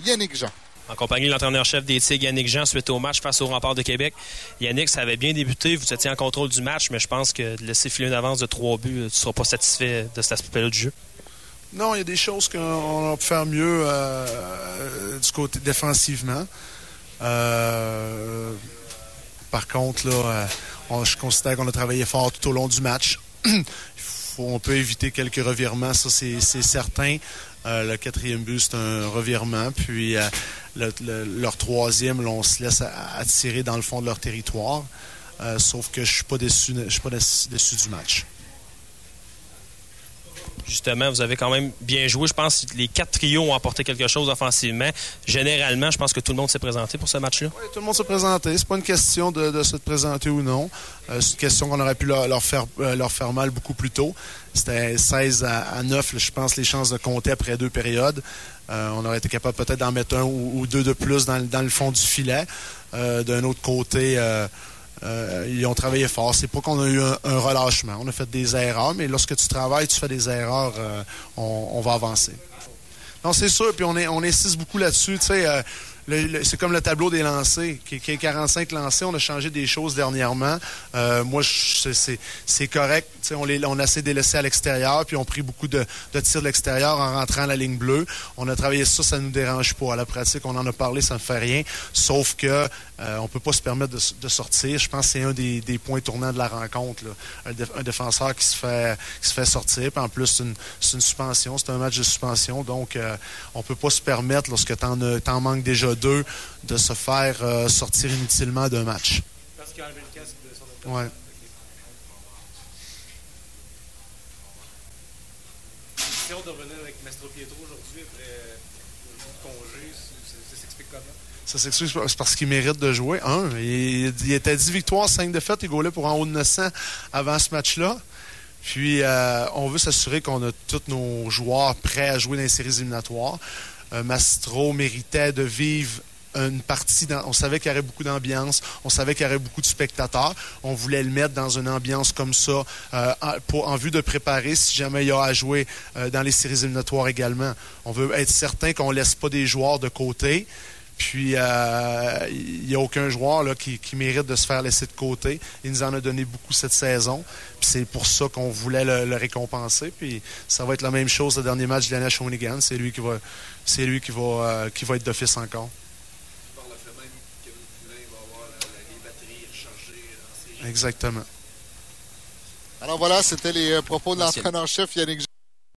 Yannick Jean. En compagnie de l'entraîneur-chef des Tigres, Yannick Jean, suite au match face au Remparts de Québec. Yannick, ça avait bien débuté, vous étiez en contrôle du match, mais je pense que de laisser filer une avance de 3 buts, tu ne seras pas satisfait de cet aspect-là du jeu. Non, il y a des choses qu'on a pu faire mieux du côté défensivement. Par contre, là, je considère qu'on a travaillé fort tout au long du match. On peut éviter quelques revirements, ça c'est certain. Le quatrième but, c'est un revirement. Puis leur troisième, là, on se laisse attirer dans le fond de leur territoire. Sauf que je suis pas déçu du match. Justement, vous avez quand même bien joué. Je pense que les 4 trios ont apporté quelque chose offensivement. Généralement, je pense que tout le monde s'est présenté pour ce match-là. Oui, tout le monde s'est présenté. C'est pas une question de se présenter ou non. C'est une question qu'on aurait pu leur faire mal beaucoup plus tôt. C'était 16-9, je pense, les chances de compter après 2 périodes. On aurait été capable peut-être d'en mettre 1 ou 2 de plus dans le fond du filet. D'un autre côté... ils ont travaillé fort. C'est pas qu'on a eu un relâchement. On a fait des erreurs, mais lorsque tu travailles, tu fais des erreurs, on va avancer. Non, c'est sûr, puis on insiste beaucoup là-dessus. Tu sais, c'est comme le tableau des lancers, qui est 45 lancers. On a changé des choses dernièrement. Moi, c'est correct. Tu sais, on a essayé de les laisser à l'extérieur, puis on a pris beaucoup de tirs de l'extérieur en rentrant à la ligne bleue. On a travaillé ça nous dérange pas. À la pratique, on en a parlé, ça ne fait rien. Sauf que on peut pas se permettre de sortir. Je pense que c'est un des points tournants de la rencontre, là. Un défenseur qui se fait sortir. Puis en plus, c'est une suspension. C'est un match de suspension. Donc, on peut pas se permettre, lorsque t'en manques déjà 2, de se faire sortir inutilement d'un match. Parce qu'il a enlevé le casque de son Ouais. Décision de revenir avec Mastropietro aujourd'hui après le congé, ça s'explique comment? Ça s'explique, c'est parce qu'il mérite de jouer. Il était 10 victoires, 5 défaites. Il gaulait pour en haut de 900 avant ce match-là. Puis, on veut s'assurer qu'on a tous nos joueurs prêts à jouer dans les séries éliminatoires. Mastro méritait de vivre une partie. On savait qu'il y aurait beaucoup d'ambiance. On savait qu'il y aurait beaucoup de spectateurs. On voulait le mettre dans une ambiance comme ça en vue de préparer si jamais il y a à jouer dans les séries éliminatoires également. On veut être certain qu'on ne laisse pas des joueurs de côté. Puis, il n'y a aucun joueur là, qui mérite de se faire laisser de côté. Il nous en a donné beaucoup cette saison. Puis c'est pour ça qu'on voulait le récompenser. Puis ça va être la même chose le dernier match de l'année à Shawinigan. C'est lui qui va être d'office encore. Par le fait même que Poulain va avoir les batteries rechargées. Exactement. Alors voilà, c'était les propos de l'entraîneur-chef Yannick Jean.